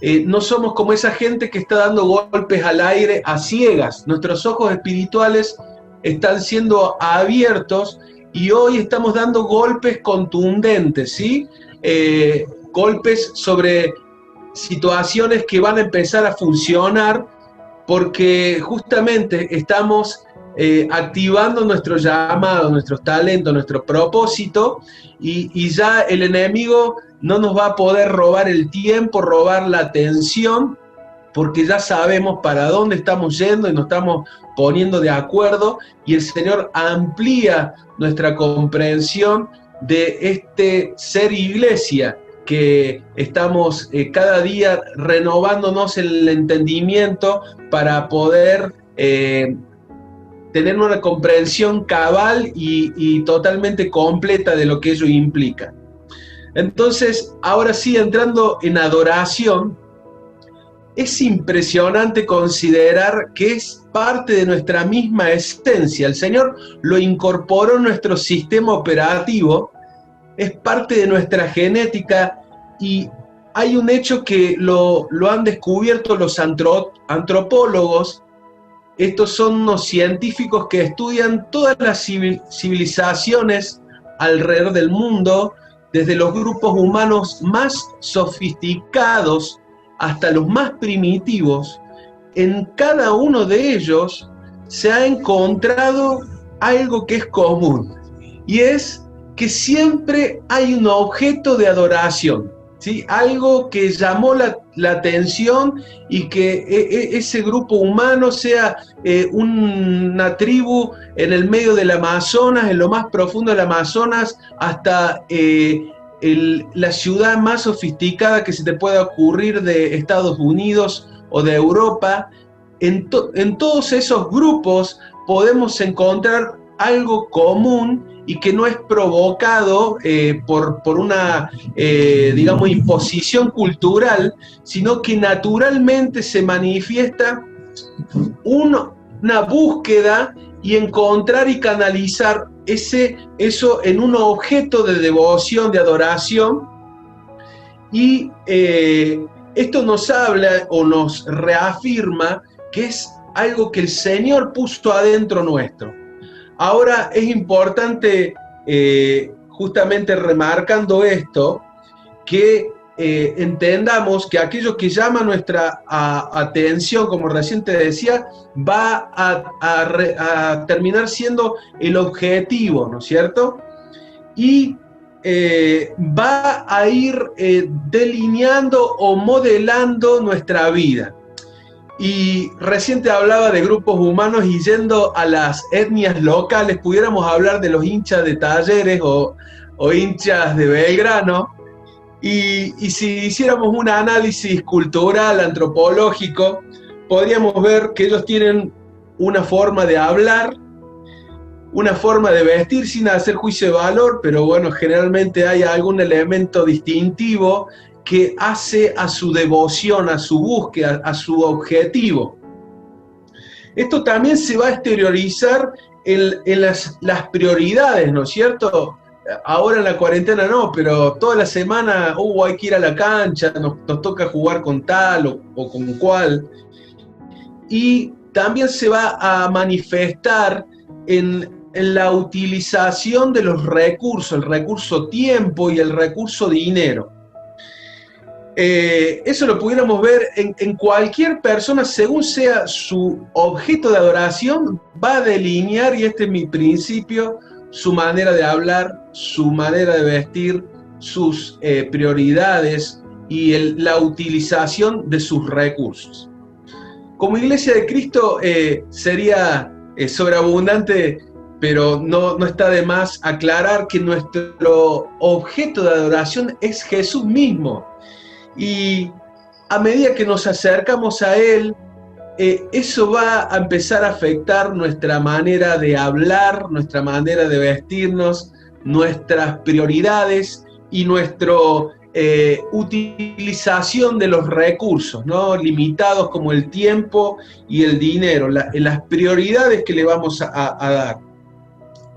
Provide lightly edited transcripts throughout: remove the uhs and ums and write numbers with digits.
No somos como esa gente que está dando golpes al aire a ciegas. Nuestros ojos espirituales están siendo abiertos y hoy estamos dando golpes contundentes, ¿sí? Golpes sobre situaciones que van a empezar a funcionar porque justamente estamos activando nuestro llamado, nuestros talentos, nuestro propósito y ya el enemigo no nos va a poder robar el tiempo, robar la atención, porque ya sabemos para dónde estamos yendo y nos estamos poniendo de acuerdo y el Señor amplía nuestra comprensión de este ser iglesia que estamos cada día renovándonos el entendimiento para poder tener una comprensión cabal y totalmente completa de lo que ello implica. Entonces, ahora sí, entrando en adoración, es impresionante considerar que es parte de nuestra misma esencia. El Señor lo incorporó en nuestro sistema operativo, es parte de nuestra genética y hay un hecho que lo han descubierto los antropólogos. Estos son unos científicos que estudian todas las civilizaciones alrededor del mundo, desde los grupos humanos más sofisticados hasta los más primitivos. En cada uno de ellos se ha encontrado algo que es común, y es que siempre hay un objeto de adoración, ¿sí? Algo que llamó la atención y que ese grupo humano, sea una tribu en el medio del Amazonas, en lo más profundo del Amazonas, hasta la ciudad más sofisticada que se te pueda ocurrir de Estados Unidos o de Europa, en todos esos grupos podemos encontrar algo común y que no es provocado por una, digamos, imposición cultural, sino que naturalmente se manifiesta una búsqueda y encontrar y canalizar eso en un objeto de devoción, de adoración, y esto nos habla o nos reafirma que es algo que el Señor puso adentro nuestro. Ahora es importante, justamente remarcando esto, que entendamos que aquello que llama nuestra atención, como recién te decía, va a terminar siendo el objetivo, ¿no es cierto? Y va a ir delineando o modelando nuestra vida. Y recién te hablaba de grupos humanos, y yendo a las etnias locales, pudiéramos hablar de los hinchas de Talleres o hinchas de Belgrano, y si hiciéramos un análisis cultural, antropológico, podríamos ver que ellos tienen una forma de hablar, una forma de vestir sin hacer juicio de valor, pero bueno, generalmente hay algún elemento distintivo que hace a su devoción, a su búsqueda, a su objetivo. Esto también se va a exteriorizar en las prioridades, ¿no es cierto? Ahora en la cuarentena no, pero toda la semana hay que ir a la cancha, nos toca jugar con tal o con cual. Y también se va a manifestar en la utilización de los recursos, el recurso tiempo y el recurso dinero. Eso lo pudiéramos ver en cualquier persona, según sea su objeto de adoración, va a delinear, y este es mi principio, su manera de hablar, su manera de vestir, sus prioridades y la utilización de sus recursos. Como Iglesia de Cristo sería sobreabundante, pero no está de más aclarar que nuestro objeto de adoración es Jesús mismo. Y a medida que nos acercamos a Él, eso va a empezar a afectar nuestra manera de hablar, nuestra manera de vestirnos, nuestras prioridades y nuestra utilización de los recursos, ¿no? Limitados, como el tiempo y el dinero, las prioridades que le vamos a dar.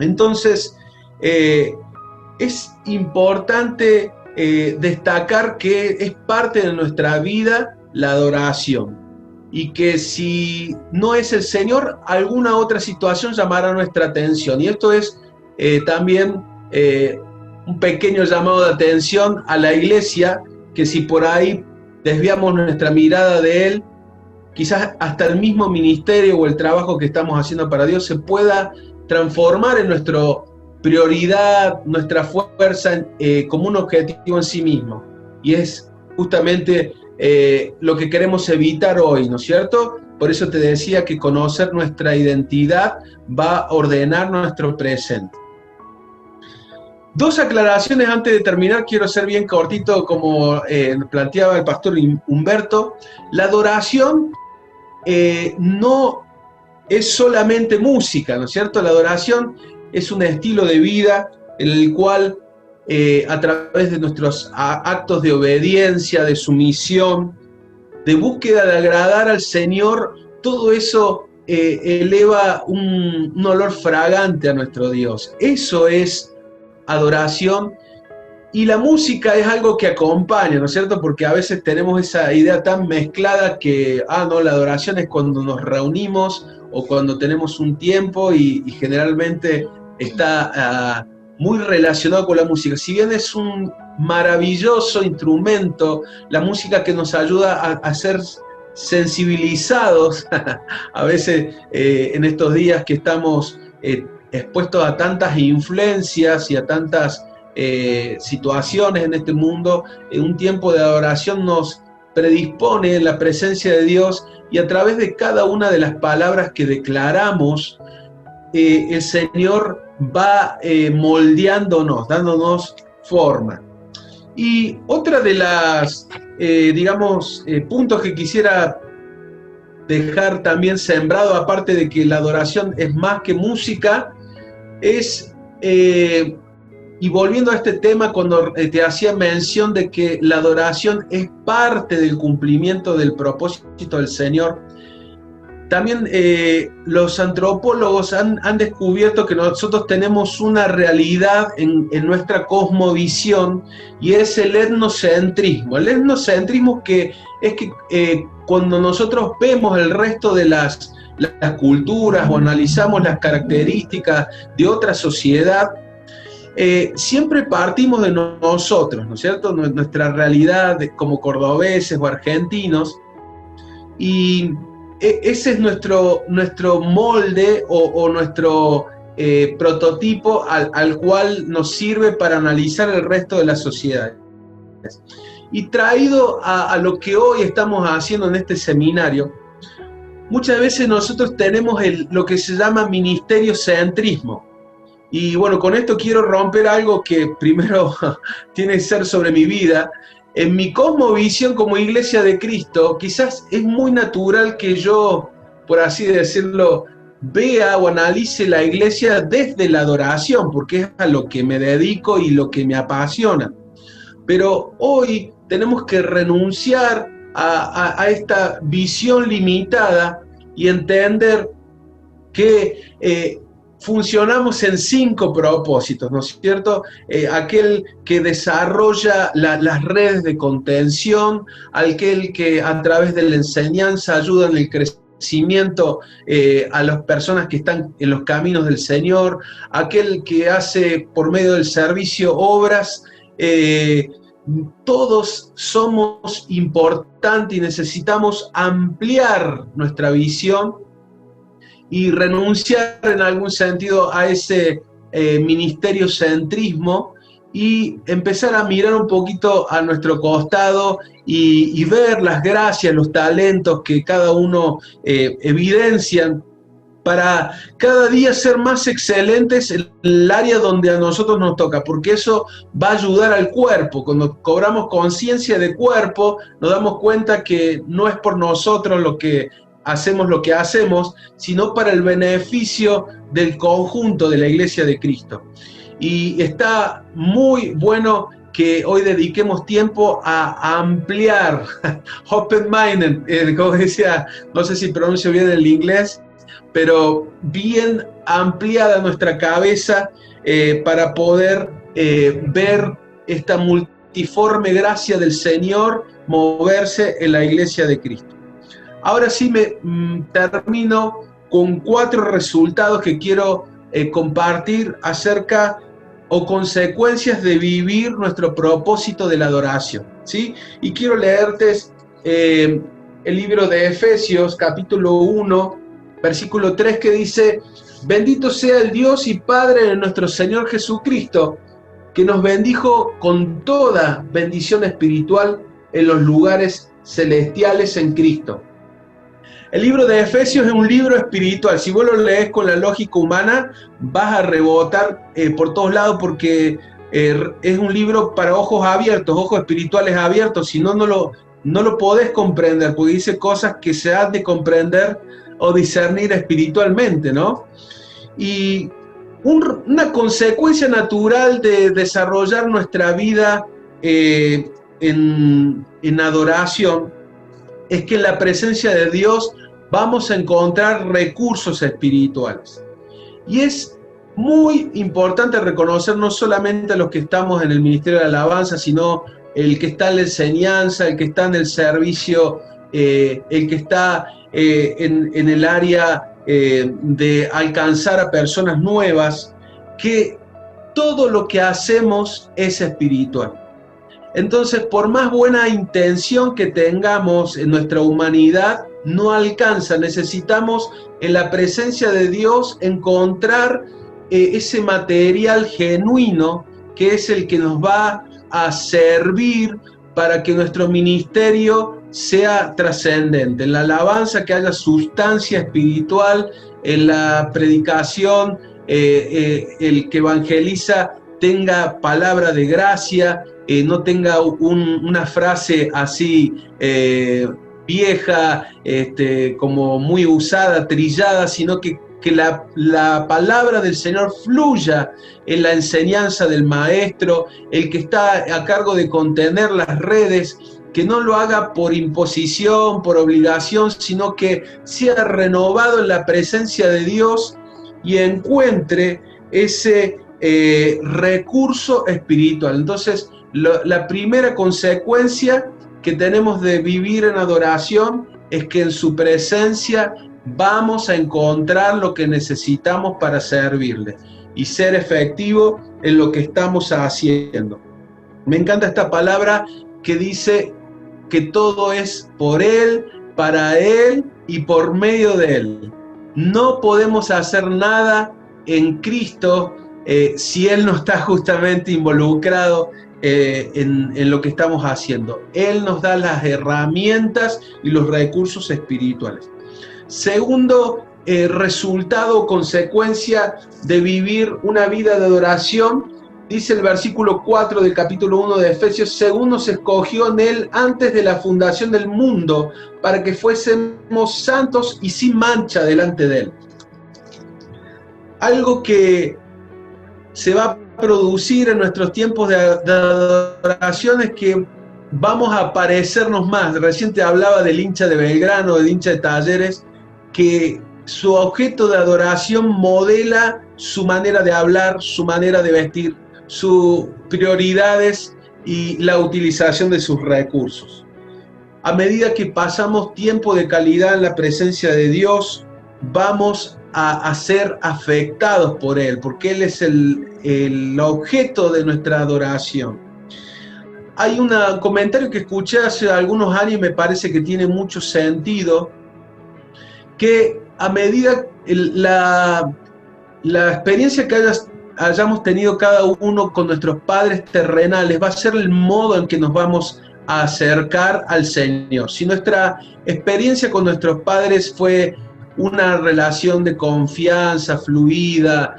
Entonces, es importante destacar que es parte de nuestra vida la adoración, y que si no es el Señor, alguna otra situación llamará nuestra atención. Y esto es también un pequeño llamado de atención a la iglesia, que si por ahí desviamos nuestra mirada de Él, quizás hasta el mismo ministerio o el trabajo que estamos haciendo para Dios se pueda transformar en nuestra prioridad, nuestra fuerza, como un objetivo en sí mismo. Y es justamente lo que queremos evitar hoy, ¿no es cierto? Por eso te decía que conocer nuestra identidad va a ordenar nuestro presente. Dos aclaraciones antes de terminar, quiero ser bien cortito, como planteaba el pastor Humberto. La adoración no es solamente música, ¿no es cierto? La adoración es un estilo de vida en el cual a través de nuestros actos de obediencia, de sumisión, de búsqueda de agradar al Señor, todo eso eleva un olor fragante a nuestro Dios. Eso es adoración. Y la música es algo que acompaña, ¿no es cierto? Porque a veces tenemos esa idea tan mezclada que, no, la adoración es cuando nos reunimos o cuando tenemos un tiempo, y generalmente está muy relacionado con la música. Si bien es un maravilloso instrumento, la música que nos ayuda a ser sensibilizados, a veces en estos días que estamos expuestos a tantas influencias y a tantas situaciones en este mundo, un tiempo de adoración nos predispone en la presencia de Dios, y a través de cada una de las palabras que declaramos, el Señor va moldeándonos, dándonos forma. Y otra de las, puntos que quisiera dejar también sembrado, aparte de que la adoración es más que música, es, y volviendo a este tema, cuando te hacía mención de que la adoración es parte del cumplimiento del propósito del Señor, también los antropólogos han descubierto que nosotros tenemos una realidad en nuestra cosmovisión, y es el etnocentrismo. El etnocentrismo que es que cuando nosotros vemos el resto de las culturas o analizamos las características de otra sociedad, siempre partimos de nosotros, ¿no es cierto? Nuestra realidad como cordobeses o argentinos, y ese es nuestro molde o nuestro prototipo al cual nos sirve para analizar el resto de las sociedades. Y traído a lo que hoy estamos haciendo en este seminario, muchas veces nosotros tenemos lo que se llama ministeriocentrismo. Y bueno, con esto quiero romper algo que primero tiene que ser sobre mi vida. En mi cosmovisión como Iglesia de Cristo, quizás es muy natural que yo, por así decirlo, vea o analice la iglesia desde la adoración, porque es a lo que me dedico y lo que me apasiona. Pero hoy tenemos que renunciar a esta visión limitada y entender que funcionamos en 5 propósitos, ¿no es cierto? Aquel que desarrolla las redes de contención, aquel que a través de la enseñanza ayuda en el crecimiento a las personas que están en los caminos del Señor, aquel que hace por medio del servicio obras. Todos somos importantes y necesitamos ampliar nuestra visión y renunciar en algún sentido a ese ministeriocentrismo, y empezar a mirar un poquito a nuestro costado y ver las gracias, los talentos que cada uno evidencian, para cada día ser más excelentes en el área donde a nosotros nos toca, porque eso va a ayudar al cuerpo. Cuando cobramos conciencia de cuerpo, nos damos cuenta que no es por nosotros lo que hacemos, sino para el beneficio del conjunto de la Iglesia de Cristo. Y está muy bueno que hoy dediquemos tiempo a ampliar, open-minded, como decía, no sé si pronuncio bien el inglés, pero bien ampliada nuestra cabeza para poder ver esta multiforme gracia del Señor moverse en la iglesia de Cristo. Ahora sí termino con 4 resultados que quiero compartir acerca o consecuencias de vivir nuestro propósito de la adoración, ¿sí? Y quiero leerte el libro de Efesios, capítulo 1, versículo 3, que dice: bendito sea el Dios y Padre de nuestro Señor Jesucristo, que nos bendijo con toda bendición espiritual en los lugares celestiales en Cristo. El libro de Efesios es un libro espiritual. Si vos lo lees con la lógica humana, vas a rebotar por todos lados, porque es un libro para ojos abiertos, ojos espirituales abiertos. Si no, no lo podés comprender, porque dice cosas que se han de comprender o discernir espiritualmente, ¿no? Y una consecuencia natural de desarrollar nuestra vida en adoración es que en la presencia de Dios vamos a encontrar recursos espirituales. Y es muy importante reconocer no solamente a los que estamos en el Ministerio de Alabanza, sino el que está en la enseñanza, el que está en el servicio, el que está en el área de alcanzar a personas nuevas, que todo lo que hacemos es espiritual. Entonces, por más buena intención que tengamos en nuestra humanidad, no alcanza. Necesitamos en la presencia de Dios encontrar ese material genuino que es el que nos va a servir para que nuestro ministerio sea trascendente. En la alabanza, que haya sustancia espiritual; en la predicación, el que evangeliza tenga palabra de gracia, no tenga una frase así vieja, como muy usada, trillada, sino que la palabra del Señor fluya en la enseñanza del maestro; el que está a cargo de contener las redes, que no lo haga por imposición, por obligación, sino que sea renovado en la presencia de Dios y encuentre ese recurso espiritual. Entonces, la primera consecuencia que tenemos de vivir en adoración es que en su presencia vamos a encontrar lo que necesitamos para servirle y ser efectivo en lo que estamos haciendo. Me encanta esta palabra que dice que todo es por Él, para Él y por medio de Él. No podemos hacer nada en Cristo si Él no está justamente involucrado en lo que estamos haciendo. Él nos da las herramientas y los recursos espirituales. Segundo resultado o consecuencia de vivir una vida de adoración, dice el versículo 4 del capítulo 1 de Efesios: según nos escogió en Él antes de la fundación del mundo, para que fuésemos santos y sin mancha delante de Él. Algo que se va a producir en nuestros tiempos de adoración es que vamos a parecernos más. Recién te hablaba del hincha de Belgrano, del hincha de Talleres, que su objeto de adoración modela su manera de hablar, su manera de vestir, sus prioridades y la utilización de sus recursos. A medida que pasamos tiempo de calidad en la presencia de Dios, vamos a ser afectados por Él, porque Él es el objeto de nuestra adoración. Hay un comentario que escuché hace algunos años y me parece que tiene mucho sentido, que a medida la experiencia que hayamos tenido cada uno con nuestros padres terrenales va a ser el modo en que nos vamos a acercar al Señor. Si nuestra experiencia con nuestros padres fue una relación de confianza fluida,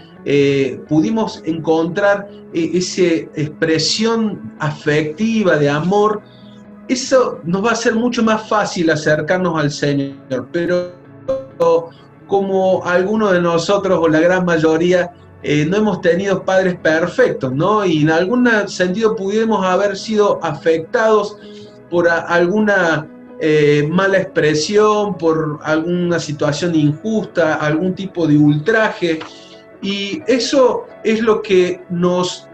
pudimos encontrar esa expresión afectiva de amor, eso nos va a hacer mucho más fácil acercarnos al Señor. Pero como algunos de nosotros, o la gran mayoría, no hemos tenido padres perfectos, ¿no? Y en algún sentido pudimos haber sido afectados por alguna mala expresión, por alguna situación injusta, algún tipo de ultraje, y eso es lo que nos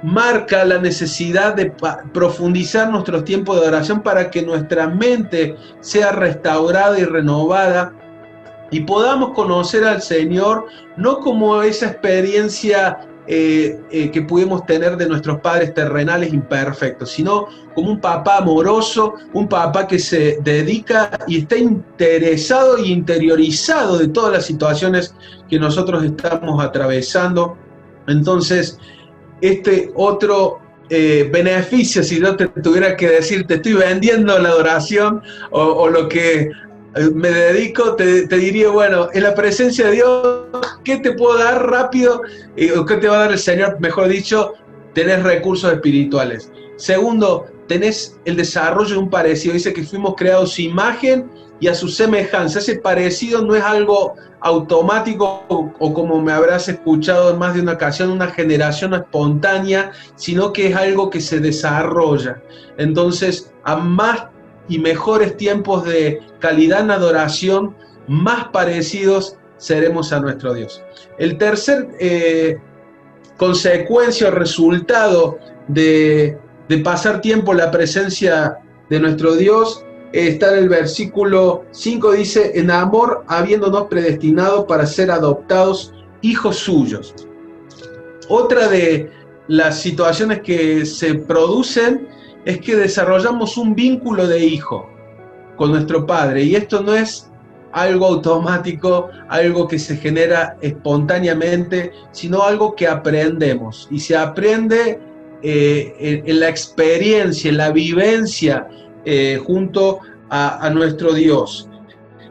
marca la necesidad de profundizar nuestros tiempos de oración para que nuestra mente sea restaurada y renovada y podamos conocer al Señor no como esa experiencia que pudimos tener de nuestros padres terrenales imperfectos, sino como un papá amoroso, un papá que se dedica y está interesado e interiorizado de todas las situaciones que nosotros estamos atravesando. Entonces, este otro beneficio, si yo te tuviera que decir, te estoy vendiendo la adoración o lo que me dedico, te diría, bueno, en la presencia de Dios, ¿qué te puedo dar rápido? ¿O qué te va a dar el Señor? Mejor dicho, tenés recursos espirituales. Segundo, tenés el desarrollo de un parecido. Dice que fuimos creados a su imagen y a su semejanza. Ese parecido no es algo automático o como me habrás escuchado en más de una ocasión, una generación espontánea, sino que es algo que se desarrolla. Entonces, a más y mejores tiempos de calidad en adoración, más parecidos seremos a nuestro Dios. El tercer consecuencia o resultado de pasar tiempo en la presencia de nuestro Dios está en el versículo 5, dice, en amor habiéndonos predestinado para ser adoptados hijos suyos. Otra de las situaciones que se producen es que desarrollamos un vínculo de hijo con nuestro Padre, y esto no es algo automático, algo que se genera espontáneamente, sino algo que aprendemos, y se aprende en la experiencia, en la vivencia junto a nuestro Dios.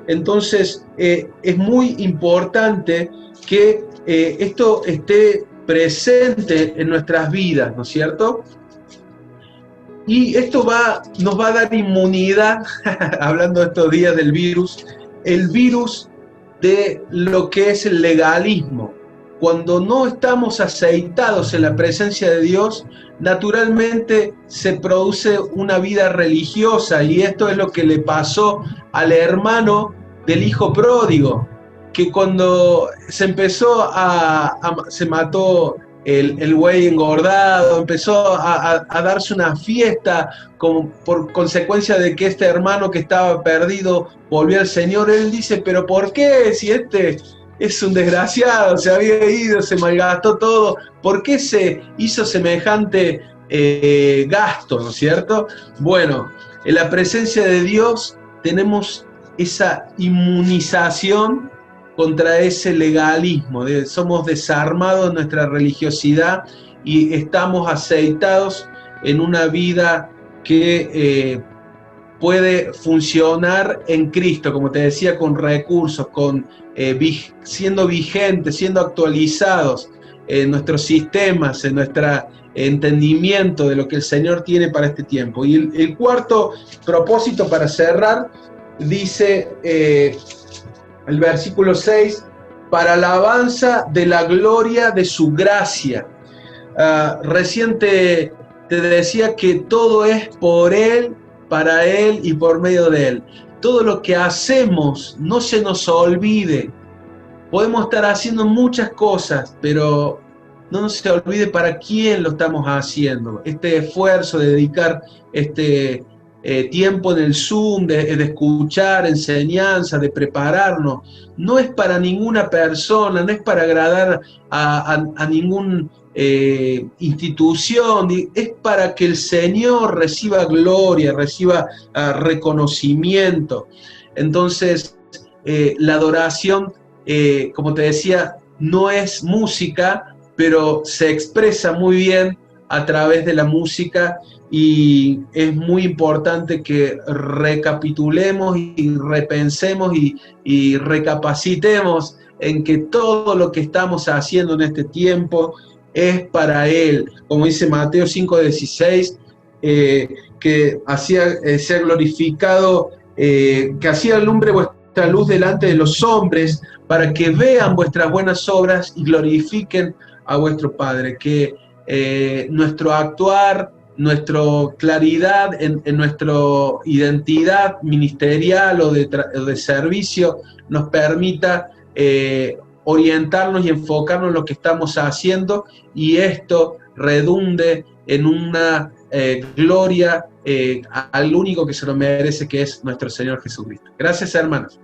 Entonces, es muy importante que esto esté presente en nuestras vidas, ¿no es cierto? Y esto nos va a dar inmunidad, hablando estos días del virus, el virus de lo que es el legalismo. Cuando no estamos aceitados en la presencia de Dios, naturalmente se produce una vida religiosa, y esto es lo que le pasó al hermano del hijo pródigo, que cuando se se mató el buey engordado, empezó a darse una fiesta por consecuencia de que este hermano que estaba perdido volvió al Señor. Él dice, pero ¿por qué? Si este es un desgraciado, se había ido, se malgastó todo, ¿por qué se hizo semejante gasto, ¿no es cierto? Bueno, en la presencia de Dios tenemos esa inmunización contra ese legalismo, somos desarmados en nuestra religiosidad y estamos aceitados en una vida que puede funcionar en Cristo, como te decía, con recursos, siendo vigentes, siendo actualizados en nuestros sistemas, en nuestro entendimiento de lo que el Señor tiene para este tiempo. Y el cuarto propósito, para cerrar, dice el versículo 6, para alabanza de la gloria de su gracia. Recién te decía que todo es por Él, para Él y por medio de Él. Todo lo que hacemos no se nos olvide. Podemos estar haciendo muchas cosas, pero no se olvide para quién lo estamos haciendo. Este esfuerzo de dedicar tiempo en el Zoom, de escuchar enseñanzas, de prepararnos, no es para ninguna persona, no es para agradar a ninguna institución, es para que el Señor reciba gloria, reciba reconocimiento. Entonces, la adoración, como te decía, no es música, pero se expresa muy bien a través de la música, y es muy importante que recapitulemos y repensemos y recapacitemos en que todo lo que estamos haciendo en este tiempo es para Él. Como dice Mateo 5:16, que sea glorificado, que hacía alumbre vuestra luz delante de los hombres, para que vean vuestras buenas obras y glorifiquen a vuestro Padre. Que nuestro actuar, nuestra claridad en nuestra identidad ministerial o de servicio nos permita orientarnos y enfocarnos en lo que estamos haciendo, y esto redunde en una gloria al único que se lo merece, que es nuestro Señor Jesucristo. Gracias, hermanos.